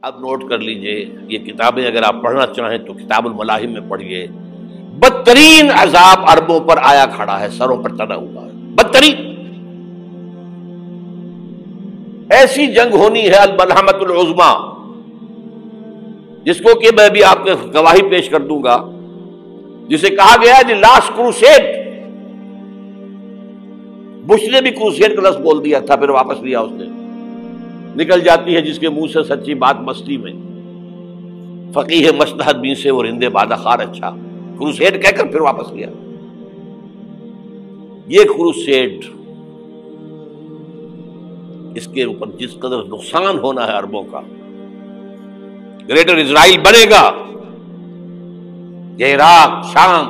اب نوٹ کر لیجئے، یہ کتابیں اگر آپ پڑھنا چاہیں تو کتاب الملاحم میں پڑھیے. بدترین عذاب عربوں پر آیا کھڑا ہے، سروں پر تنا ہوا ہے، بدترین. ایسی جنگ ہونی ہے الملحمۃ العظمیٰ، جس کو کہ میں بھی آپ کے گواہی پیش کر دوں گا، جسے کہا گیا ہے دی لاسٹ کروسیڈ. بش نے بھی کروسیڈ کا لفظ بول دیا تھا، پھر واپس لیا اس نے. نکل جاتی ہے جس کے منہ سے سچی بات مستی میں. فقیہ مصلحت بین سے وہ رندے بادہ خار اچھا، کروسیڈ کہہ کر پھر واپس لیا. یہ کروسیڈ، اس کے اوپر جس قدر نقصان ہونا ہے عربوں کا. گریٹر اسرائیل بنے گا، یہ عراق، شام،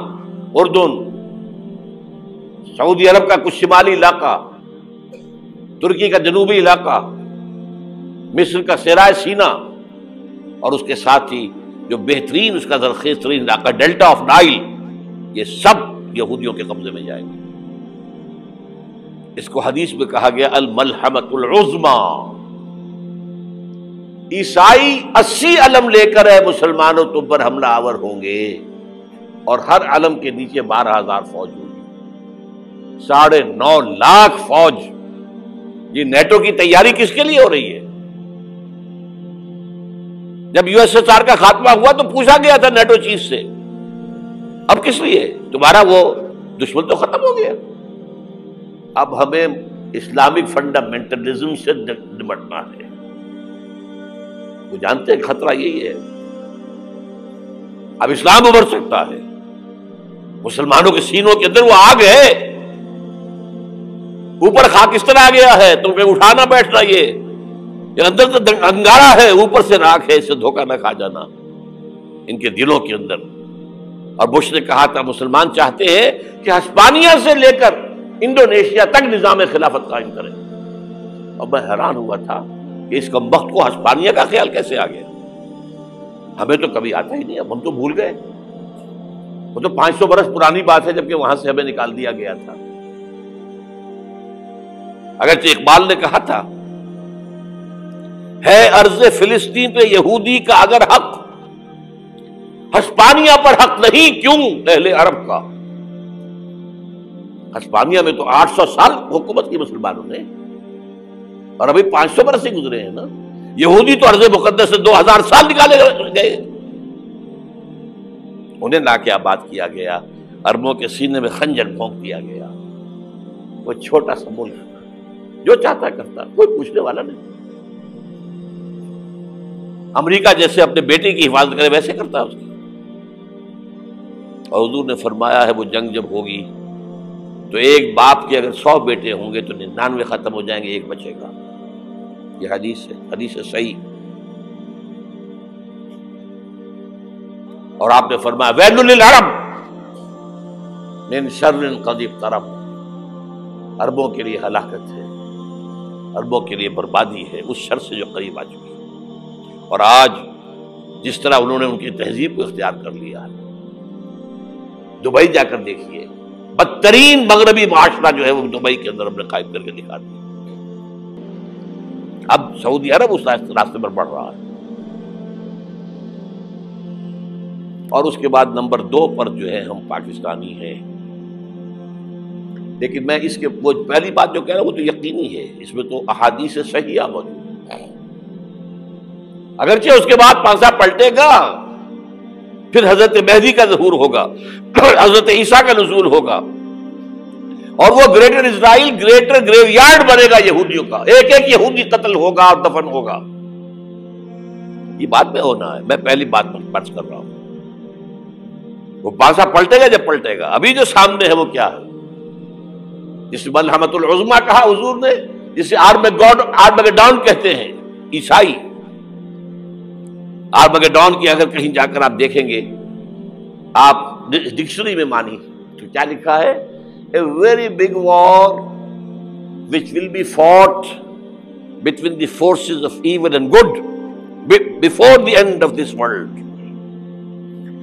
اردن، سعودی عرب کا کچھ شمالی علاقہ، ترکی کا جنوبی علاقہ، مصر کا صحرائے سینا، اور اس کے ساتھ ہی جو بہترین اس کا زرخیز ترین علاقہ ڈیلٹا آف نائل، یہ سب یہودیوں کے قبضے میں جائیں گے. اس کو حدیث میں کہا گیا الملحمۃ العظمیٰ. عیسائی 80 علم لے کر اے مسلمانوں تم پر حملہ آور ہوں گے، اور ہر علم کے نیچے 12,000 فوج ہوگی. 9.5 لاکھ فوج. یہ نیٹو کی تیاری کس کے لیے ہو رہی ہے؟ جب یو ایس ایس آر کا خاتمہ ہوا تو پوچھا گیا تھا نیٹو چیف سے، اب کس لیے؟ تمہارا وہ دشمن تو ختم ہو گیا، اب ہمیں اسلامک فنڈامنٹلزم سے نمٹنا ہے. وہ جانتے ہیں خطرہ یہی ہے. اب اسلام ابھر سکتا ہے، مسلمانوں کے سینوں کے اندر وہ آگ ہے، اوپر خاکستر آ گیا ہے، تمہیں اٹھانا بیٹھنا، یہ اندر تو انگارہ ہے، اوپر سے راکھ ہے، اس سے دھوکہ نہ کھا جانا ان کے دلوں کے اندر. اور بش نے کہا تھا مسلمان چاہتے ہیں کہ ہسپانیہ سے لے کر انڈونیشیا تک نظام خلافت قائم کریں. اور میں حیران ہوا تھا کہ اس کمبخت کو ہسپانیہ کا خیال کیسے آ گیا. ہمیں تو کبھی آتا ہی نہیں، اب ہم تو بھول گئے. وہ تو 500 برس پرانی بات ہے، جبکہ وہاں سے ہمیں نکال دیا گیا تھا. اگرچہ اقبال نے کہا تھا ہے ارض فلسطین پہ یہودی کا اگر حق، ہسپانیہ پر حق نہیں کیوں اہل عرب کا. ہسپانیہ میں تو 800 سال حکومت کی مسلمانوں نے، اور ابھی 500 برس سے گزرے ہیں نا. یہودی تو ارض مقدس سے 2000 سال نکالے گئے. انہیں لا کے آباد کیا گیا، عربوں کے سینے میں خنجر پھونک دیا گیا. وہ چھوٹا سا ملک جو چاہتا کرتا، کوئی پوچھنے والا نہیں. امریکہ جیسے اپنے بیٹے کی حفاظت کرے ویسے کرتا اس کی. اور حضور نے فرمایا ہے وہ جنگ جب ہوگی تو ایک باپ کے اگر 100 بیٹے ہوں گے تو 99 ختم ہو جائیں گے، ایک بچے گا. یہ حدیث ہے، حدیث ہے صحیح. اور آپ نے فرمایا ویل للعرب من شر قد اقترب. عربوں کے لیے ہلاکت ہے، عربوں کے لیے بربادی ہے اس شر سے جو قریب آ چکی ہے. اور آج جس طرح انہوں نے ان کی تہذیب کو اختیار کر لیا ہے، دبئی جا کر دیکھیے، بدترین مغربی معاشرہ جو ہے وہ دبئی کے اندر ہم نے قائم کر کے دکھا دیا. اب سعودی عرب اس راستے پر بڑھ رہا ہے. اور اس کے بعد نمبر 2 پر جو ہے ہم پاکستانی ہیں. لیکن میں اس کے وہ پہلی بات جو کہہ رہا ہوں وہ تو یقینی ہے، اس میں تو احادیث صحیحہ موجود ہے. اگرچہ اس کے بعد پانسا پلٹے گا، پھر حضرت مہدی کا ظہور ہوگا، حضرت عیسیٰ کا نزول ہوگا، اور وہ گریٹر اسرائیل گریٹر گریو یارڈ بنے گا یہودیوں کا. ایک ایک یہودی قتل ہوگا اور دفن ہوگا. یہ بات میں ہونا ہے، میں پہلی بات پر فرض کر رہا ہوں. وہ پانسا پلٹے گا جب پلٹے گا. ابھی جو سامنے ہے وہ کیا ہے؟ جس ملحمۃ العظمیٰ کہا حضور نے، جسے آرمگیڈون کہتے ہیں عیسائی. آرمگیڈون کی اگر کہیں جا کر آپ دیکھیں گے، آپ ڈکشنری میں مانی تو کیا لکھا ہے؟ A very big war which will be fought between the forces of evil and good before the end of this world.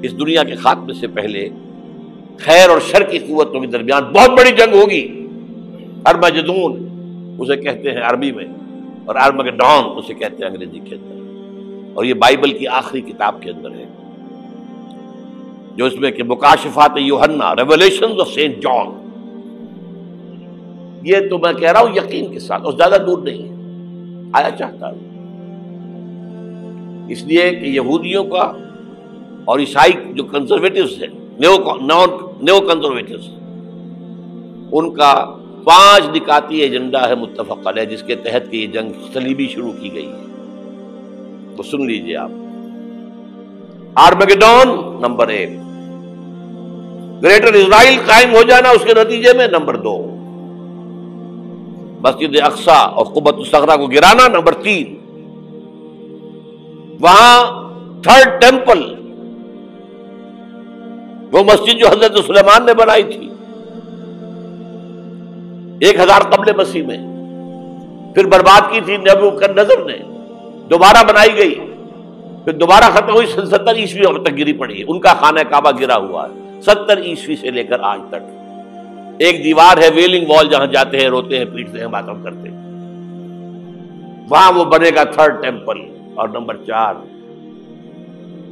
اس دنیا کے خاتمے سے پہلے خیر اور شر کی قوتوں کے درمیان بہت بڑی جنگ ہوگی. ارمجدون اسے کہتے ہیں عربی میں، اور آرمگیڈون اسے کہتے ہیں انگریزی کے اندر. اور یہ بائبل کی آخری کتاب کے اندر ہے، جو اس میں کہ مکاشفات یوحنا، ریولیشنز آف سینٹ جان، یہ تو میں کہہ رہا ہوں یقین کے ساتھ، اور زیادہ دور نہیں ہے، آیا چاہتا ہوں۔ اس لیے کہ یہودیوں کا اور عیسائی جو کنزرویٹوز ہیں، نیو کنزرویٹوز، ان کا 5 نکاتی ایجنڈا ہے متفق علیہ، جس کے تحت کہ یہ جنگ صلیبی شروع کی گئی ہے، وہ سن لیجئے آپ۔ آرمیگیڈون نمبر 1، گریٹر اسرائیل قائم ہو جانا اس کے نتیجے میں نمبر 2، مسجد اقصی اور قبۃ الصغریٰ کو گرانا نمبر 3، وہاں 3rd ٹیمپل، وہ مسجد جو حضرت سلیمان نے بنائی تھی 1000 قبل مسیح میں، پھر برباد کی تھی نبوکدنضر نے، دوبارہ بنائی گئی، پھر دوبارہ ختم ہوئی 70 عیسوی تک گری پڑی ہے۔ ان کا خانہ کعبہ گرا ہوا ہے 70 عیسوی سے لے کر آج تک۔ ایک دیوار ہے ویلنگ وال، جہاں جاتے ہیں، روتے ہیں، پیٹتے ہیں، ماتم کرتے ہیں، وہاں وہ بنے گا 3rd ٹیمپل۔ اور نمبر 4،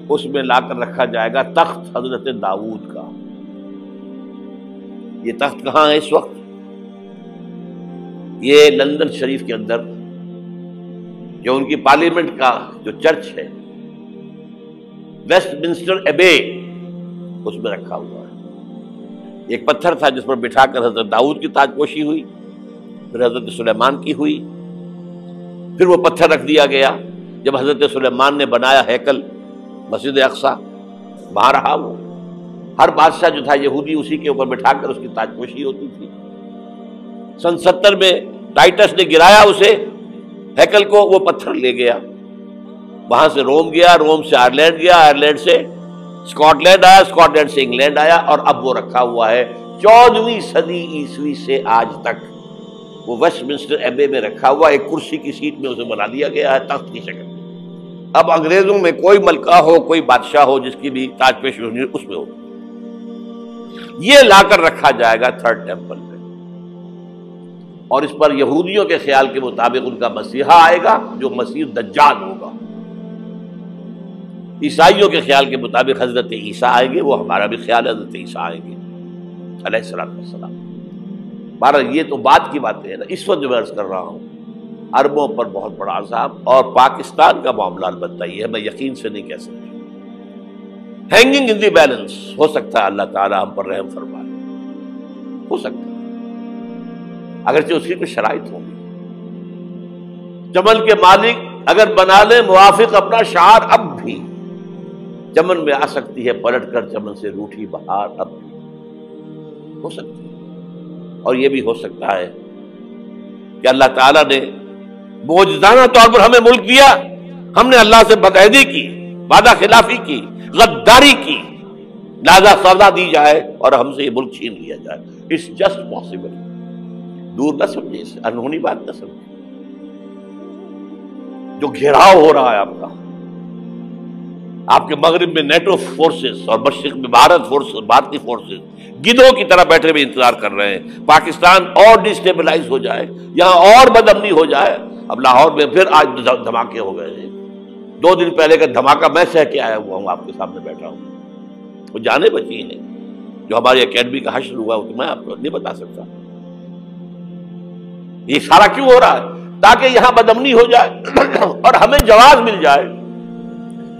اس میں لا کر رکھا جائے گا تخت حضرت داؤد کا۔ یہ تخت کہاں ہے اس وقت؟ یہ لندن شریف کے اندر، جو ان کی پارلیمنٹ کا جو چرچ ہے، ویسٹ منسٹر ایبے، اس میں رکھا ہوا ہے۔ ایک پتھر تھا جس پر بٹھا کر حضرت داؤد کی تاج پوشی ہوئی، پھر حضرت سلیمان کی ہوئی، پھر وہ پتھر رکھ دیا گیا جب حضرت سلیمان نے بنایا ہیکل مسجد اقصی، وہاں رہا وہ۔ ہر بادشاہ جو تھا یہودی اسی کے اوپر بٹھا کر اس کی تاج پوشی ہوتی تھی۔ سن 70 میں ٹائٹس نے گرایا اسے، ہیکل کو، وہ پتھر لے گیا، وہاں سے روم گیا، روم سے آئرلینڈ گیا، آئرلینڈ سے اسکاٹ لینڈ آیا، اسکاٹ لینڈ سے انگلینڈ آیا، اور اب وہ رکھا ہوا ہے 14ویں صدی عیسوی سے آج تک۔ وہ ویسٹ منسٹر ایبے میں رکھا ہوا، ایک کرسی کی سیٹ میں اسے بنا دیا گیا ہے تخت کی شکل میں۔ اب انگریزوں میں کوئی ملکہ ہو، کوئی بادشاہ ہو جس کی بھی تاج پوشی ہونی اس میں ہو، یہ لا کر رکھا جائے گا 3rd ٹیمپل میں۔ اور اس پر یہودیوں کے خیال کے مطابق ان کا مسیحا آئے گا جو مسیح دجال ہوگا، عیسائیوں کے خیال کے مطابق حضرت عیسیٰ آئیں گے، وہ ہمارا بھی خیال ہے حضرت عیسیٰ آئیں گے علیہ السلام۔ بہرحال یہ تو بعد کی باتیں ہیں نا، اس وقت جو میں عرض کر رہا ہوں عربوں پر بہت بڑا عذاب، اور پاکستان کا معاملہ البتہ یہ ہے، میں یقین سے نہیں کہہ سکتا، ہینگنگ ان دی بیلنس، ہو سکتا ہے اللہ تعالی ہم پر رحم فرمائے، ہو سکتا ہے، اگرچہ اس کی کوئی شرائط ہوں گی۔ چمن کے مالک اگر بنا لے موافق اپنا شعار، اب بھی چمن میں آ سکتی ہے پلٹ کر چمن سے روٹھی بہار، اب بھی ہو سکتی ہے۔ اور یہ بھی ہو سکتا ہے کہ اللہ تعالیٰ نے معجزانہ طور پر ہمیں ملک دیا، ہم نے اللہ سے بدعہدی کی، وعدہ خلافی کی، غداری کی، لہذا سزا دی جائے اور ہم سے یہ ملک چھین لیا جائے۔ اٹس جسٹ پاسبل، دور نہ سمجھے، اسے انہونی بات نہ سمجھے۔ جو گھیراؤ ہو رہا ہے آپ کا، آپ کے مغرب میں نیٹو فورسز اور مشرق میں بھارتی فورسز گدھوں کی طرح بیٹھے ہوئے انتظار کر رہے ہیں پاکستان اور ڈسٹیبلائز ہو جائے، یہاں اور بدامنی ہو جائے۔ اب لاہور میں پھر آج دھماکے ہو گئے ہیں، 2 دن پہلے کا دھماکہ میں سہ کے آیا ہوا ہوں، آپ کے سامنے بیٹھا ہوں، وہ جانیں بچی ہیں۔ جو ہماری اکیڈمی کا حشر ہوا وہ تو میں آپ کو نہیں بتا سکتا۔ یہ سارا کیوں ہو رہا ہے؟ تاکہ یہاں بدامنی ہو جائے اور ہمیں جواز مل جائے،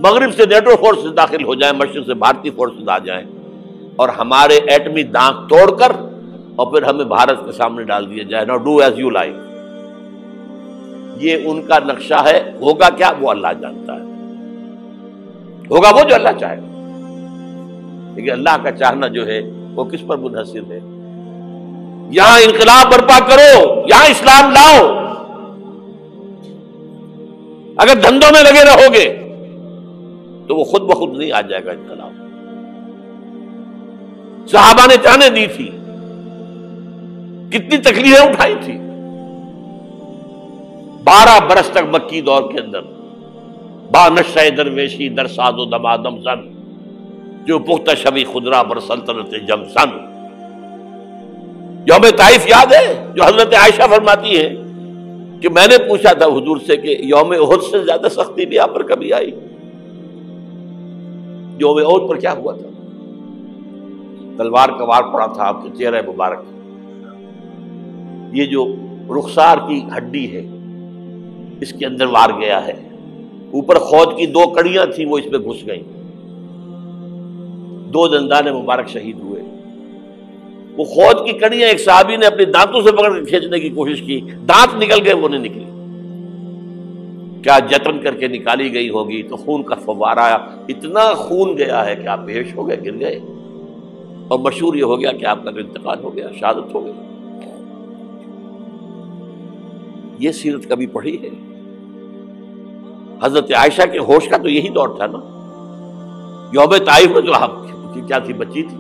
مغرب سے نیٹو فورسز داخل ہو جائیں، مشرق سے بھارتی فورسز آ جائیں، اور ہمارے ایٹمی دانت توڑ کر اور پھر ہمیں بھارت کے سامنے ڈال دیا جائے۔ نو ڈو ایز یو لائک۔ یہ ان کا نقشہ ہے، ہوگا کیا وہ اللہ جانتا ہے، ہوگا وہ جو اللہ چاہے، لیکن اللہ کا چاہنا جو ہے وہ کس پر منحصر ہے؟ یہاں انقلاب برپا کرو، یہاں اسلام لاؤ، اگر دھندوں میں لگے رہو گے تو وہ خود بخود نہیں آ جائے گا انقلاب۔ صحابہ نے جانیں دی تھی، کتنی تکلیفیں اٹھائی تھی، 12 برس تک مکی دور کے اندر با نشہ درویشی در ساز و دمادم زن، جو پختہ شبی خدرا بر سلطنت جم سن۔ یوم طائف یاد ہے جو حضرت عائشہ فرماتی ہے کہ میں نے پوچھا تھا حضور سے کہ یوم احد سے زیادہ سختی بھی آپ پر کبھی آئی؟ یوم احد پر کیا ہوا تھا؟ تلوار کا وار پڑا تھا آپ کے چہرہ مبارک، یہ جو رخسار کی ہڈی ہے اس کے اندر وار گیا ہے، اوپر خود کی 2 کڑیاں تھیں وہ اس میں گھس گئیں، 2 دندان مبارک شہید ہوئے۔ وہ خود کی کڑیاں ایک صحابی نے اپنے دانتوں سے پکڑ کر کھینچنے کی کوشش کی، دانت نکل گئے، وہ نہیں نکلی، کیا جتن کر کے نکالی گئی ہوگی تو خون کا فوارہ، اتنا خون گیا ہے کہ آپ بے ہوش ہو گئے، گر گئے، اور مشہور یہ ہو گیا کہ آپ کا انتقال ہو گیا، شہادت ہو گئی۔ یہ سیرت کبھی پڑھی ہے؟ حضرت عائشہ کے ہوش کا تو یہی دور تھا نا، یوم طائف میں جو آپ کی کیا تھی، بچی تھی،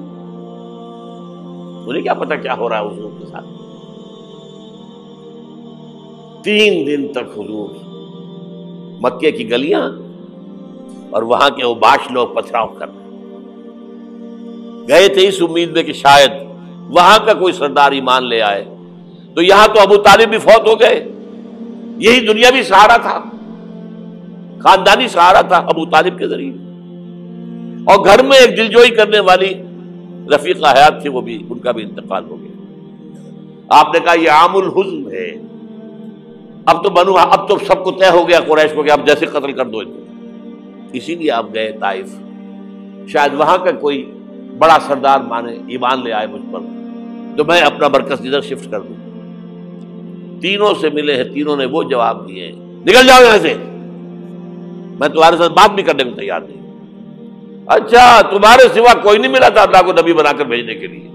انہیں کیا پتا کیا ہو رہا ہے حضور کے ساتھ۔ 3 دن تک حضور مکے کی گلیاں اور وہاں کے اوباش لوگ پتھراؤ کر گئے تھے اس امید میں کہ شاید وہاں کا کوئی سردار ایمان لے آئے، تو یہاں تو ابو طالب بھی فوت ہو گئے، یہی دنیاوی سہارا تھا، خاندانی سہارا تھا ابو طالب کے ذریعے، اور گھر میں ایک دلجوئی کرنے والی رفیقہ حیات تھی، وہ بھی، ان کا بھی انتقال ہو گیا۔ آپ نے کہا یہ عام الحزن ہے، اب تو سب کو طے ہو گیا قریش کو کہ اب جیسے قتل کر دو ان کو، اسی لیے آپ گئے طائف، شاید وہاں کا کوئی بڑا سردار مانے، ایمان لے آئے مجھ پر، تو میں اپنا مرکز ادھر شفٹ کر دوں۔ تینوں سے ملے ہیں، تینوں نے وہ جواب دیے ہیں، نکل جاؤ یہاں سے، میں تمہارے ساتھ بات بھی کرنے کو تیار نہیں۔ اچھا تمہارے سوا کوئی نہیں ملا تھا اللہ کو نبی بنا کر بھیجنے کے لیے؟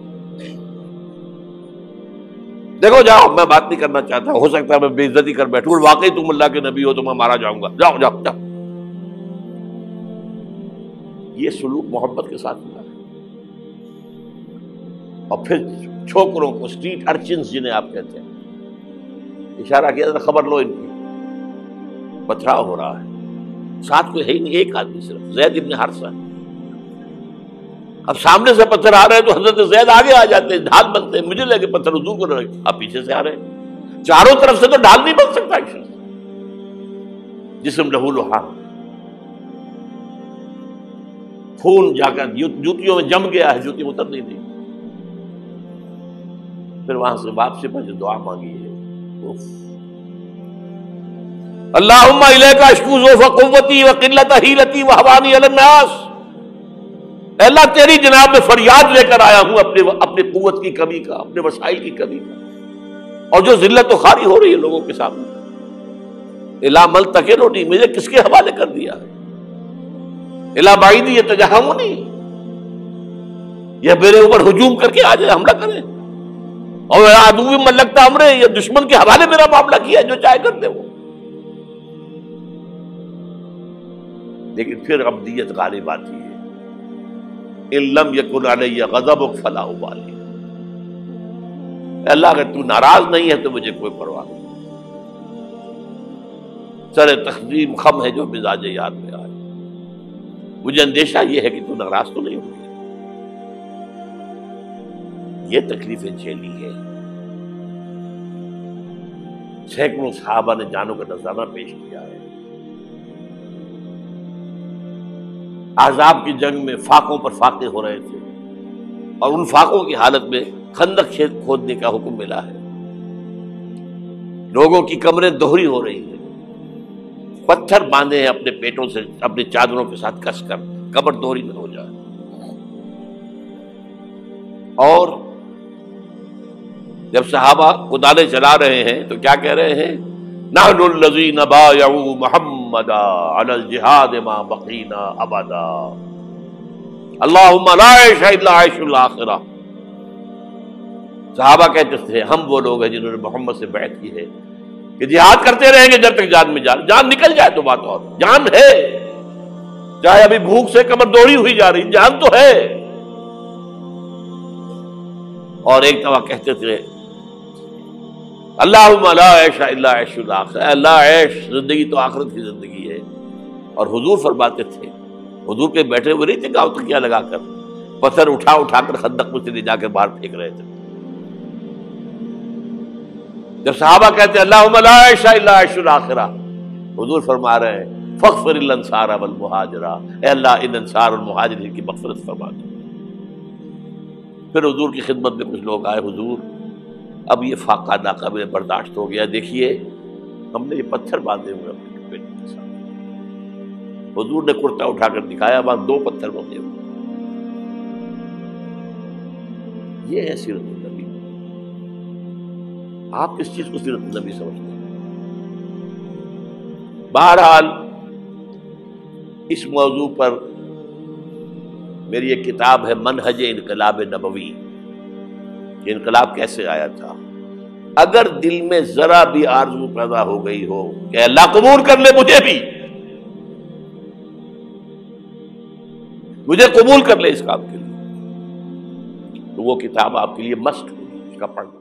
دیکھو جاؤ، میں بات نہیں کرنا چاہتا، ہو سکتا ہے میں بے عزتی کر بیٹھوں، واقعی تم اللہ کے نبی ہو تو میں مارا جاؤں گا، جاؤ جاؤ جاؤ۔ یہ سلوک محبت کے ساتھ ہوا ہے۔ اور پھر چھوکروں کو، اسٹریٹ ارچنز جنہیں آپ کہتے ہیں، اشارہ کیا تھا، خبر لو ان کی، پتھراؤ ہو رہا ہے، ساتھ کوئی ہے ہی نہیں، ایک آدمی صرف، زید ابن حارثہ۔ اب سامنے سے پتھر آ رہے ہیں تو حضرت زید آگے آ جاتے ہیں، ڈھال بنتے ہیں، مجھے لگے پتھر حضور کو رہے، آپ پیچھے سے آ رہے ہیں، چاروں طرف سے تو ڈھال نہیں بن سکتا، جسم لہو لہا، خون جا کر جوتیوں میں جم گیا ہے، جوتی اتر نہیں دی۔ پھر وہاں سے واپسی پر جو دعا مانگی ہے، اللہم الیک اشکو ضعف قوتی وقلت حیلتی وہوانی علی الناس، اے اللہ تیری جناب میں فریاد لے کر آیا ہوں اپنی قوت کی کمی کا، اپنے وسائل کی کمی کا، اور جو ذلت و خواری ہو رہی ہے لوگوں کے سامنے، الا ملتقنی، مجھے کس کے حوالے کر دیا ہے، الا بعیدی یتجہمنی، یہ میرے اوپر ہجوم کر کے آ جائے، حملہ کرے، اور عدو من لگتا امرے، یہ دشمن کے حوالے میرا معاملہ کیا، جو چاہے کرتے وہ۔ لیکن پھر عبدیت غالب آتی ہے، ان لم یکن علی غضبک فلا ابالی، اللہ اگر تو ناراض نہیں ہے تو مجھے کوئی پرواہ نہیں، سر تقدیم خم ہے جو مزاج یاد میں آئے، مجھے اندیشہ یہ ہے کہ تو ناراض تو نہیں ہوگی۔ یہ تکلیفیں جھیلی ہے، سینکڑوں صحابہ نے جانوں کا نذرانہ پیش کیا ہے، احزاب کی جنگ میں فاقوں پر فاقے ہو رہے تھے، اور ان فاقوں کی حالت میں خندق کھودنے کا حکم ملا ہے، لوگوں کی کمریں دوہری ہو رہی ہیں، پتھر باندھے ہیں اپنے پیٹوں سے، اپنی چادروں کے ساتھ کس کر کمر دوہری نہ ہو جائے، اور جب صحابہ کدالیں چلا رہے ہیں تو کیا کہہ رہے ہیں، نحن الذین بایعوا محمدا علی الجہاد ما بقینا ابدا، اللہم لا عیش الا عیش الاخرہ۔ صحابہ کہتے تھے ہم وہ لوگ ہیں جنہوں نے محمد سے بیعت کی ہے کہ جہاد کرتے رہیں گے جب تک جان میں جان نکل جائے تو بات، اور جان ہے، چاہے ابھی بھوک سے کمر دوڑی ہوئی جا رہی، جان تو ہے۔ اور ایک دفعہ کہتے تھے اللہم لا عیش الا عیش الاخرہ، اللہ عیش زندگی تو آخرت کی زندگی ہے، اور حضور فرماتے تھے، حضور کے بیٹھے ہوئے نہیں تھے گاؤں تکیہ لگا کر، پتھر اٹھا اٹھا کر خندق میں سے لے جا کر باہر پھینک رہے تھے، جب صحابہ کہتے ہیں اللہم لا عیش الا عیش الاخرہ، حضور فرما رہے ہیں فاغفر الانصار والمہاجرہ، اے اللہ ان انصار اور مہاجرین کی مغفرت فرما دے۔ پھر حضور کی خدمت میں کچھ لوگ آئے، حضور اب یہ فاقہ ناقابل برداشت ہو گیا، دیکھیے ہم نے یہ پتھر باندھے ہوئے اپنے پیٹ کے ساتھ۔ حضور نے کرتا اٹھا کر دکھایا، وہاں 2 پتھر باندھے ہوئے۔ یہ ہے سیرت النبی۔ آپ کس چیز کو سیرت النبی سمجھتے ہیں؟ بہرحال اس موضوع پر میری ایک کتاب ہے منہج انقلاب نبوی، کہ انقلاب کیسے آیا تھا۔ اگر دل میں ذرا بھی آرزو پیدا ہو گئی ہو کہ اللہ قبول کر لے مجھے بھی، مجھے قبول کر لے اس کام کے لیے، تو وہ کتاب آپ کے لیے مسٹ ہوگی، اس کا پڑھنا۔